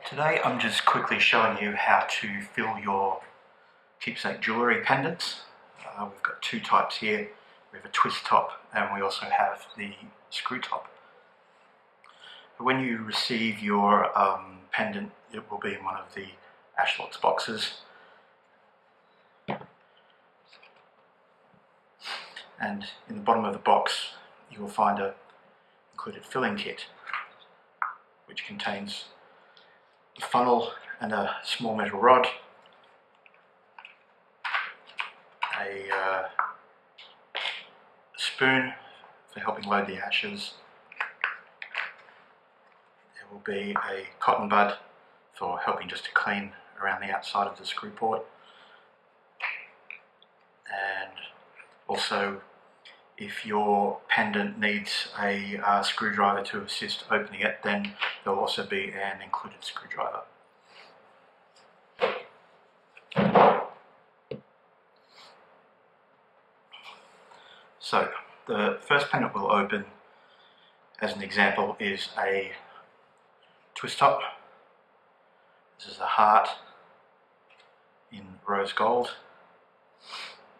Today I'm just quickly showing you how to fill your keepsake jewellery pendants. We've got two types here. We have a twist top and we also have the screw top. When you receive your pendant, it will be in one of the Ashlocks boxes. And in the bottom of the box you will find a included filling kit which contains a funnel and a small metal rod, a spoon for helping load the ashes. There will be a cotton bud for helping just to clean around the outside of the screw port, and also if your pendant needs a screwdriver to assist opening it, then there will also be an included screwdriver. So the first pendant we'll open, as an example, is a twist top. This is a heart in rose gold.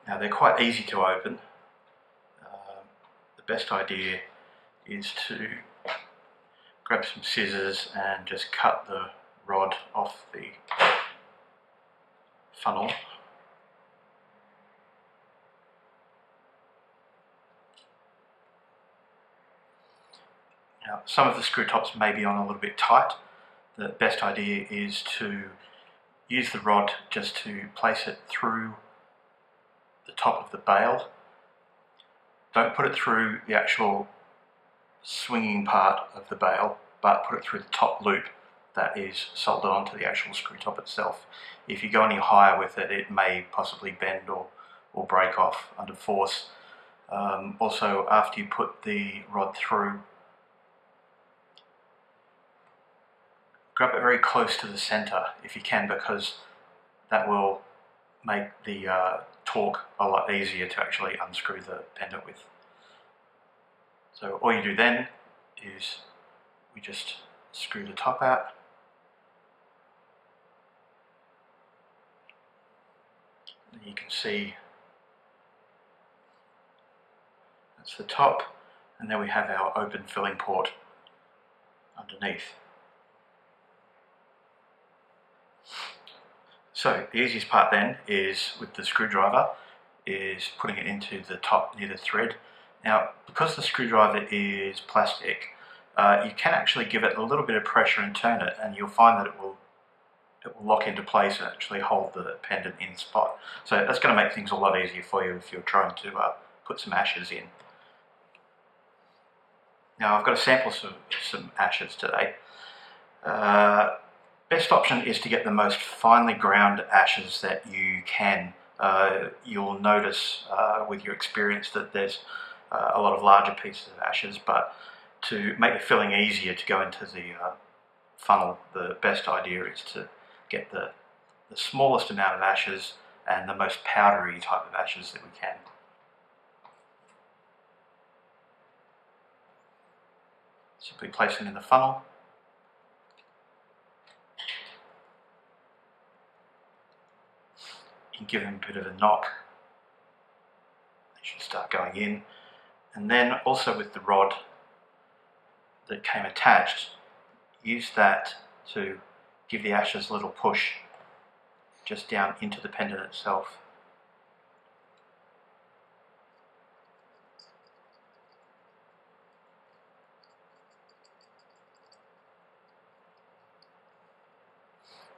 Now they're quite easy to open. The best idea is to grab some scissors and just cut the rod off the funnel. Now, some of the screw tops may be on a little bit tight. The best idea is to use the rod just to place it through the top of the bail. Don't put it through the actual swinging part of the bail, but put it through the top loop that is soldered onto the actual screw top itself. If you go any higher with it, it may possibly bend or break off under force. Also, after you put the rod through, grab it very close to the center if you can, because that will make the torque a lot easier to actually unscrew the pendant with. So all you do then is we just screw the top out. And you can see that's the top, and then we have our open filling port underneath. So the easiest part then is with the screwdriver is putting it into the top near the thread. Now, because the screwdriver is plastic, you can actually give it a little bit of pressure and turn it, and you'll find that it will lock into place and actually hold the pendant in spot. So that's going to make things a lot easier for you if you're trying to put some ashes in. Now I've got a sample of some ashes today. Best option is to get the most finely ground ashes that you can. You'll notice with your experience that there's a lot of larger pieces of ashes, but to make the filling easier to go into the funnel, the best idea is to get the smallest amount of ashes and the most powdery type of ashes that we can. Simply place them in the funnel. You can give them a bit of a knock. They should start going in. And then also with the rod that came attached, use that to give the ashes a little push just down into the pendant itself.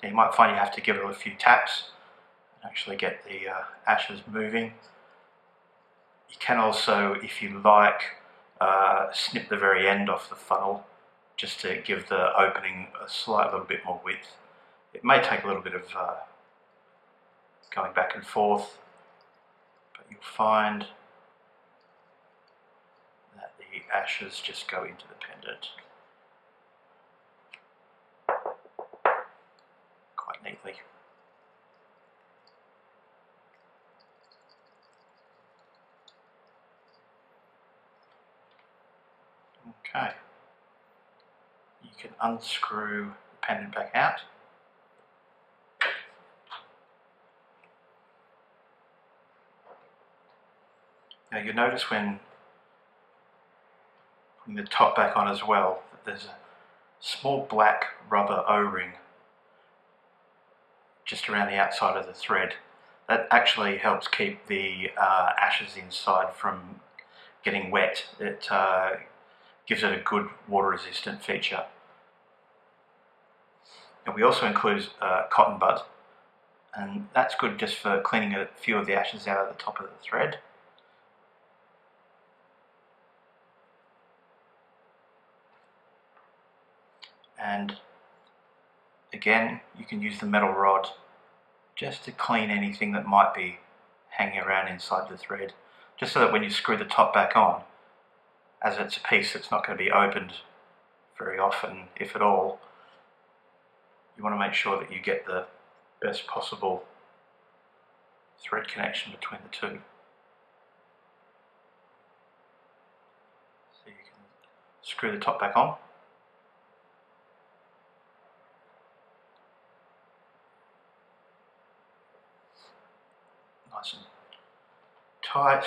Now you might find you have to give it a few taps and actually get the ashes moving. You can also, if you like, snip the very end off the funnel just to give the opening a slight little bit more width. It may take a little bit of going back and forth, but you'll find that the ashes just go into the pendant quite neatly. Okay, you can unscrew pendant back out. Now you notice when putting the top back on as well, that there's a small black rubber O-ring just around the outside of the thread. That actually helps keep the ashes inside from getting wet. It gives it a good water resistant feature. And we also include cotton bud, and that's good just for cleaning a few of the ashes out of the top of the thread. And again, you can use the metal rod just to clean anything that might be hanging around inside the thread, just so that when you screw the top back on, as it's a piece that's not going to be opened very often, if at all, you want to make sure that you get the best possible thread connection between the two. So you can screw the top back on. Nice and tight,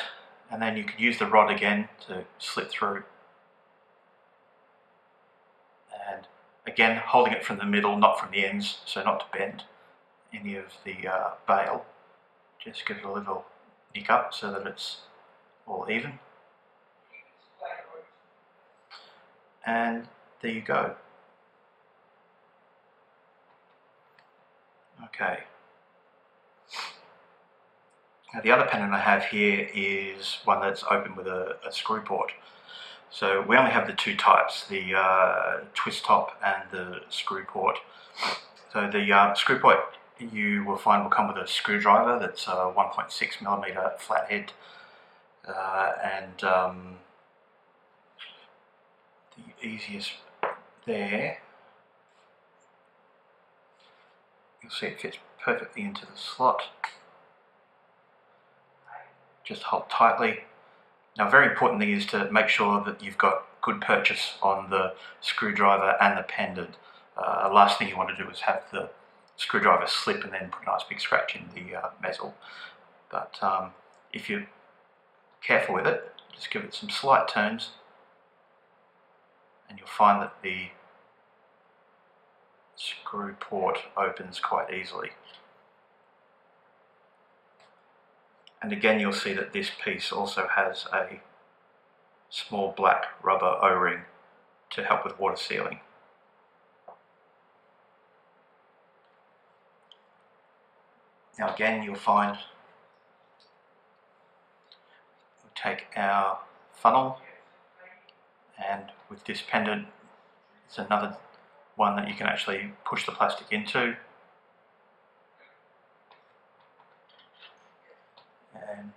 and then you can use the rod again to slip through. And again, holding it from the middle, not from the ends, so not to bend any of the bail. Just give it a little nick up so that it's all even. And there you go. Okay. Now the other pendant I have here is one that's open with a screw port. So we only have the two types, the twist top and the screw port. So the screw port you will find will come with a screwdriver that's a 1.6mm flathead, and the easiest there, you'll see it fits perfectly into the slot. Just hold tightly. Now, a very important thing is to make sure that you've got good purchase on the screwdriver and the pendant. Last thing you want to do is have the screwdriver slip and then put a nice big scratch in the bezel. But if you're careful with it, just give it some slight turns and you'll find that the screw port opens quite easily. And again, you'll see that this piece also has a small black rubber O-ring to help with water sealing. Now again, you'll find we'll take our funnel, and with this pendant, it's another one that you can actually push the plastic into. And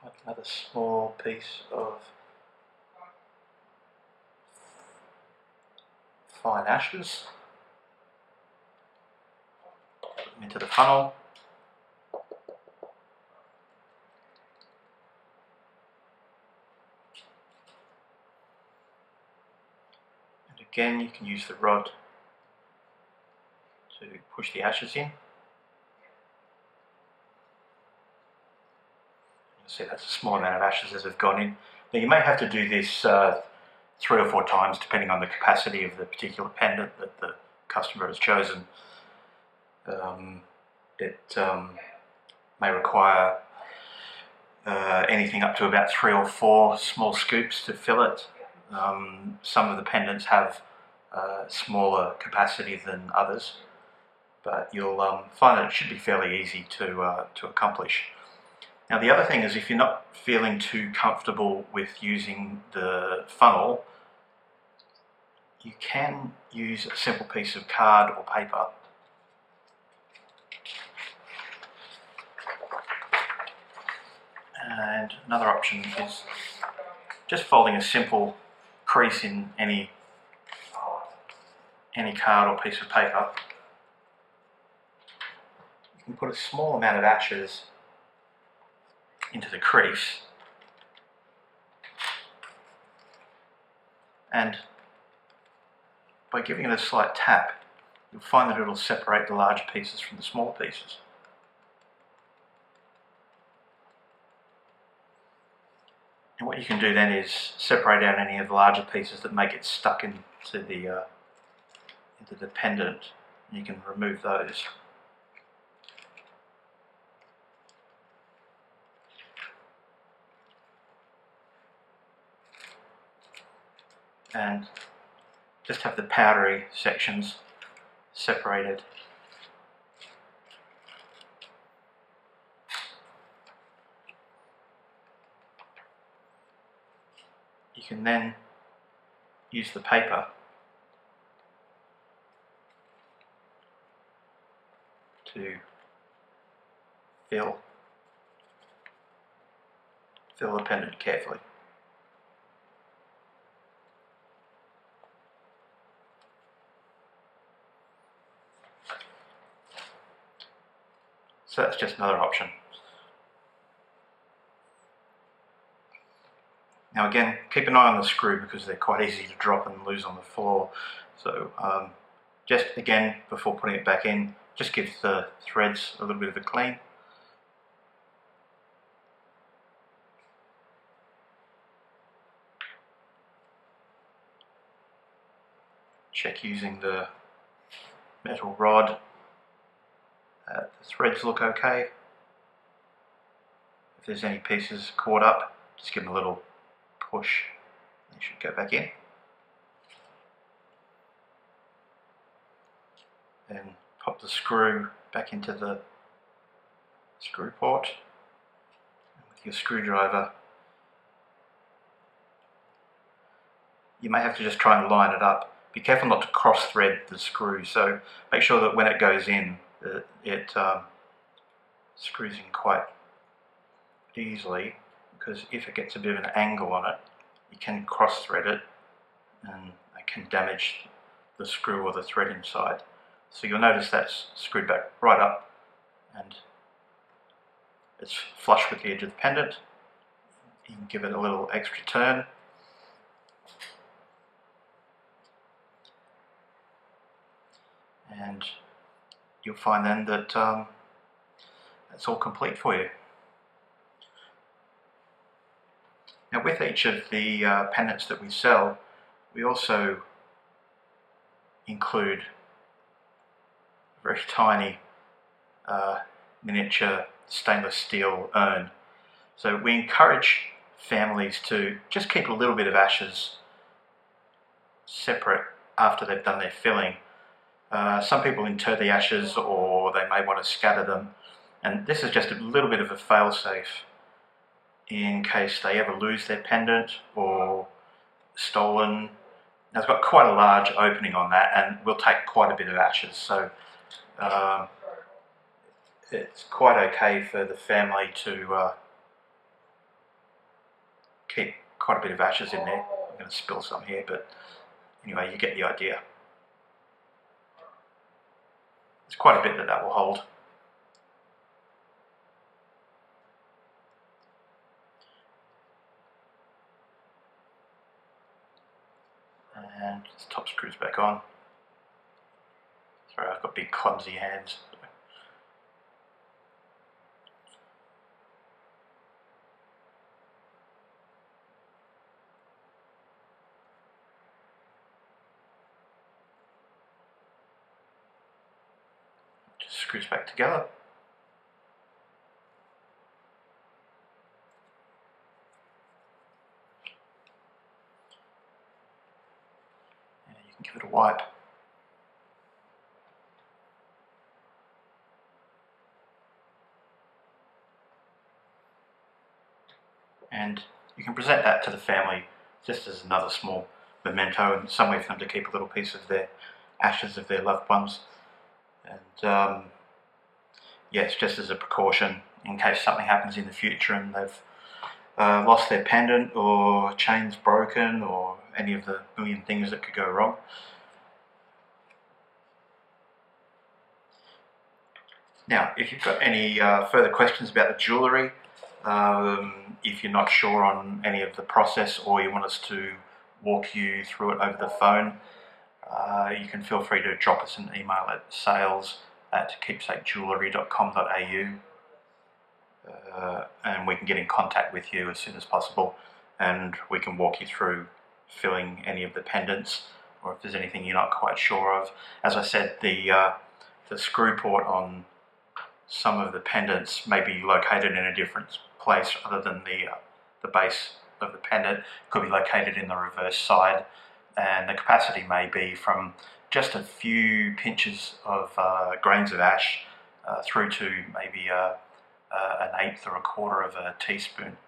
find another small piece of fine ashes, put them into the funnel, and again you can use the rod to push the ashes in. See, that's a small amount of ashes as have gone in. Now you may have to do this 3 or 4 times depending on the capacity of the particular pendant that the customer has chosen. It may require anything up to about 3 or 4 small scoops to fill it. Some of the pendants have smaller capacity than others, but you'll find that it should be fairly easy to accomplish. Now the other thing is, if you're not feeling too comfortable with using the funnel, you can use a simple piece of card or paper. And another option is just folding a simple crease in any card or piece of paper. You can put a small amount of ashes into the crease, and by giving it a slight tap, you'll find that it'll separate the larger pieces from the smaller pieces. And what you can do then is separate out any of the larger pieces that may get stuck into the pendant, and you can remove those. And just have the powdery sections separated. You can then use the paper to fill the pendant carefully. So that's just another option. Now again, keep an eye on the screw because they're quite easy to drop and lose on the floor. So just again, before putting it back in, just give the threads a little bit of a clean. Check using the metal rod. The threads look okay. If there's any pieces caught up, just give them a little push. They should go back in. Then pop the screw back into the screw port. And with your screwdriver, you may have to just try and line it up. Be careful not to cross thread the screw, so make sure that when it goes in, it screws in quite easily, because if it gets a bit of an angle on it, you can cross thread it and it can damage the screw or the thread inside. So you'll notice that's screwed back right up and it's flush with the edge of the pendant. You can give it a little extra turn. And you'll find then that that's all complete for you. Now with each of the pendants that we sell, we also include a very tiny miniature stainless steel urn. So we encourage families to just keep a little bit of ashes separate after they've done their filling. Some people inter the ashes, or they may want to scatter them, and this is just a little bit of a fail-safe in case they ever lose their pendant or stolen. Now it's got quite a large opening on that and will take quite a bit of ashes, so it's quite okay for the family to keep quite a bit of ashes in there. I'm going to spill some here, but anyway, you get the idea. It's quite a bit that will hold. And this top screws back on. Sorry, I've got big clumsy hands. Just screws back together. And you can give it a wipe. And you can present that to the family just as another small memento and some way for them to keep a little piece of their ashes of their loved ones. And yes, just as a precaution in case something happens in the future and they've lost their pendant or chain's broken or any of the million things that could go wrong. Now, if you've got any further questions about the jewellery, if you're not sure on any of the process or you want us to walk you through it over the phone, you can feel free to drop us an email at sales@keepsakejewellery.com.au, and we can get in contact with you as soon as possible, and we can walk you through filling any of the pendants, or if there's anything you're not quite sure of. As I said, the screw port on some of the pendants may be located in a different place other than the base of the pendant. It could be located in the reverse side, and the capacity may be from just a few pinches of grains of ash through to maybe an eighth or a quarter of a teaspoon.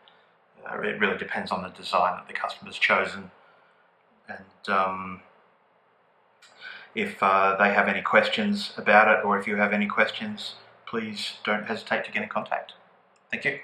It really depends on the design that the customer's chosen. And if they have any questions about it, or if you have any questions, please don't hesitate to get in contact. Thank you.